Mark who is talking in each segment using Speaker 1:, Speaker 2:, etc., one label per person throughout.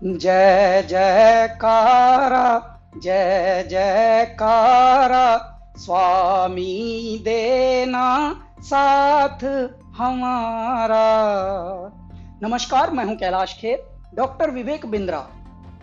Speaker 1: जय जयकारा, जय जयकारा, स्वामी देना साथ हमारा। नमस्कार, मैं हूं कैलाश खेर। डॉक्टर विवेक बिंद्रा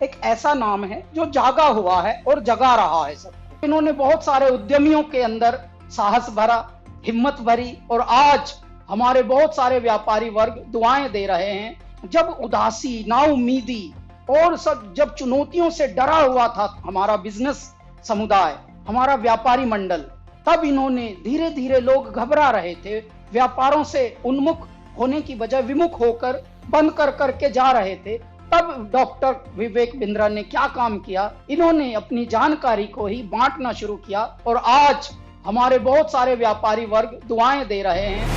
Speaker 1: एक ऐसा नाम है जो जागा हुआ है और जगा रहा है सब। इन्होंने बहुत सारे उद्यमियों के अंदर साहस भरा, हिम्मत भरी, और आज हमारे बहुत सारे व्यापारी वर्ग दुआएं दे रहे हैं। जब उदासी, नाउमीदी और सब जब चुनौतियों से डरा हुआ था हमारा बिजनेस समुदाय, हमारा व्यापारी मंडल, तब इन्होंने धीरे धीरे, लोग घबरा रहे थे, व्यापारों से उन्मुख होने की बजाय विमुख होकर बंद कर करके जा रहे थे, तब डॉक्टर विवेक बिंद्रा ने क्या काम किया, इन्होंने अपनी जानकारी को ही बांटना शुरू किया और आज हमारे बहुत सारे व्यापारी वर्ग दुआएं दे रहे हैं।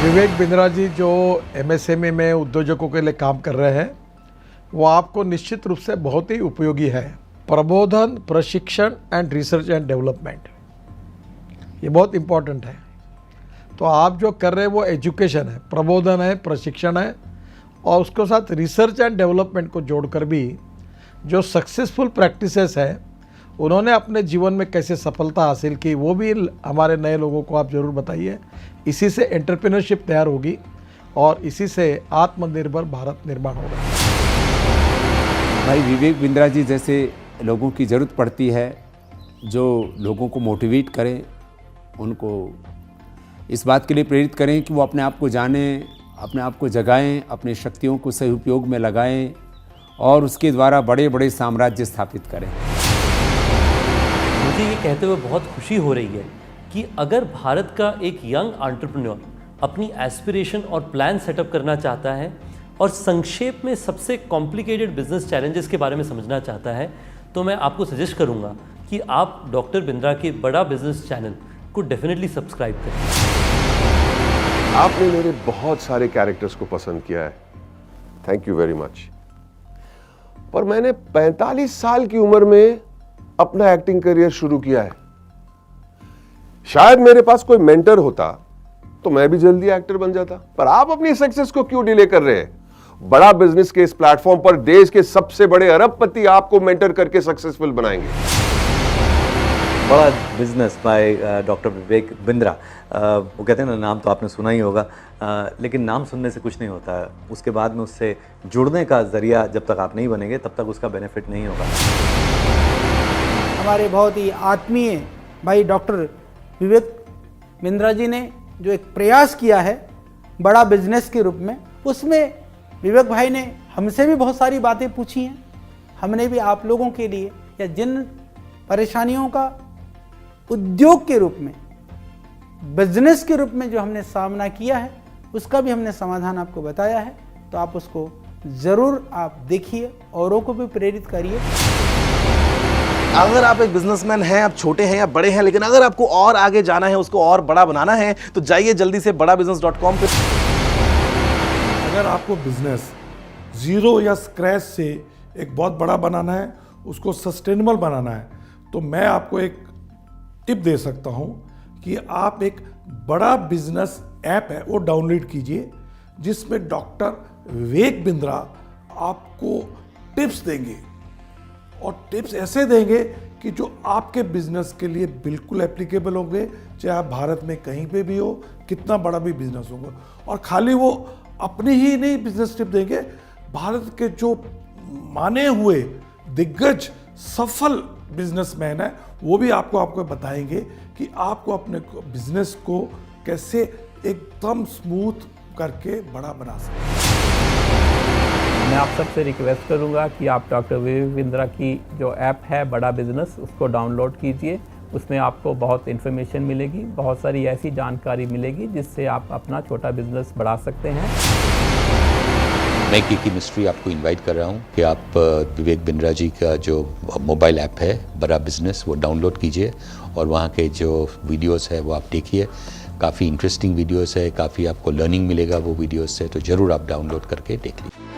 Speaker 2: विवेक बिंद्रा जी जो एमएसएमई में उद्योजकों के लिए काम कर रहे हैं, वो आपको निश्चित रूप से बहुत ही उपयोगी है। प्रबोधन, प्रशिक्षण एंड रिसर्च एंड डेवलपमेंट, ये बहुत इम्पोर्टेंट है। तो आप जो कर रहे हैं वो एजुकेशन है, प्रबोधन है, प्रशिक्षण है, और उसके साथ रिसर्च एंड डेवलपमेंट को जोड़कर भी जो सक्सेसफुल प्रैक्टिसेस है उन्होंने अपने जीवन में कैसे सफलता हासिल की, वो भी हमारे नए लोगों को आप ज़रूर बताइए। इसी से एंटरप्रेन्योरशिप तैयार होगी और इसी से आत्मनिर्भर भारत निर्माण होगा।
Speaker 3: भाई विवेक बिंद्रा जी जैसे लोगों की ज़रूरत पड़ती है, जो लोगों को मोटिवेट करें, उनको इस बात के लिए प्रेरित करें कि वो अपने आप को जानें, अपने आप को जगाएं, अपनी शक्तियों को सही उपयोग में लगाएं और उसके द्वारा बड़े बड़े साम्राज्य स्थापित करें।
Speaker 4: मुझे ये कहते हुए बहुत खुशी हो रही है कि अगर भारत का एक यंग एंटरप्रेन्योर अपनी एस्पिरेशन और प्लान सेटअप करना चाहता है और संक्षेप में सबसे कॉम्प्लिकेटेड बिजनेस चैलेंजेस के बारे में समझना चाहता है, तो मैं आपको सजेस्ट करूंगा कि आप डॉक्टर बिंद्रा के बड़ा बिजनेस चैनल को डेफिनेटली सब्सक्राइब करें।
Speaker 5: आपने मेरे बहुत सारे कैरेक्टर्स को पसंद किया है, थैंक यू वेरी मच। पर मैंने 45 साल की उम्र में अपना एक्टिंग करियर शुरू किया है। शायद मेरे पास कोई मेंटर होता तो मैं भी जल्दी एक्टर बन जाता। पर आप अपनी सक्सेस को क्यों डिले कर रहे हैं? बड़ा बिजनेस के इस प्लेटफॉर्म पर देश के सबसे बड़े अरबपति आपको मेंटर करके सक्सेसफुल बनाएंगे।
Speaker 6: बड़ा business by doctor Vivek Bindra. वो कहते हैं ना, नाम तो आपने सुना ही होगा, लेकिन नाम सुनने से कुछ नहीं होता। उसके बाद में उससे जुड़ने का जरिया जब तक आप नहीं बनेंगे तब तक उसका बेनिफिट नहीं होगा।
Speaker 7: हमारे बहुत ही आत्मीय भाई डॉक्टर विवेक बिंद्रा जी ने जो एक प्रयास किया है बड़ा बिजनेस के रूप में, उसमें विवेक भाई ने हमसे भी बहुत सारी बातें पूछी हैं। हमने भी आप लोगों के लिए, या जिन परेशानियों का उद्योग के रूप में, बिजनेस के रूप में जो हमने सामना किया है, उसका भी हमने समाधान आपको बताया है। तो आप उसको ज़रूर आप देखिए, औरों को भी प्रेरित करिए।
Speaker 8: अगर आप एक बिजनेसमैन हैं, आप छोटे हैं या बड़े हैं, लेकिन अगर आपको और आगे जाना है, उसको और बड़ा बनाना है, तो जाइए जल्दी से badabusiness.com पे।
Speaker 2: अगर आपको बिजनेस ज़ीरो या स्क्रैच से एक बहुत बड़ा बनाना है, उसको सस्टेनेबल बनाना है, तो मैं आपको एक टिप दे सकता हूं कि आप एक बड़ा बिजनेस ऐप है वो डाउनलोड कीजिए, जिसमें डॉक्टर विवेक बिंद्रा आपको टिप्स देंगे, और टिप्स ऐसे देंगे कि जो आपके बिजनेस के लिए बिल्कुल एप्लीकेबल होंगे, चाहे आप भारत में कहीं पे भी हो, कितना बड़ा भी बिजनेस होगा। और खाली वो अपनी ही नहीं बिजनेस टिप देंगे, भारत के जो माने हुए दिग्गज सफल बिजनेसमैन है वो भी आपको बताएंगे कि आपको अपने बिजनेस को कैसे एकदम स्मूथ करके बड़ा बना सकते।
Speaker 9: मैं आप सबसे रिक्वेस्ट करूंगा कि आप डॉक्टर विवेक बिंद्रा की जो ऐप है बड़ा बिजनेस, उसको डाउनलोड कीजिए। उसमें आपको बहुत इन्फॉर्मेशन मिलेगी, बहुत सारी ऐसी जानकारी मिलेगी जिससे आप अपना छोटा बिजनेस बढ़ा सकते हैं।
Speaker 10: मैं की केमिस्ट्री आपको इनवाइट कर रहा हूँ कि आप विवेक बिंद्रा जी का जो मोबाइल ऐप है बड़ा बिजनेस, वो डाउनलोड कीजिए और वहाँ के जो वीडियोस है वो आप देखिए। काफ़ी इंटरेस्टिंग वीडियोस है, काफ़ी आपको लर्निंग मिलेगा वो वीडियोस से, तो ज़रूर आप डाउनलोड करके देख लीजिए।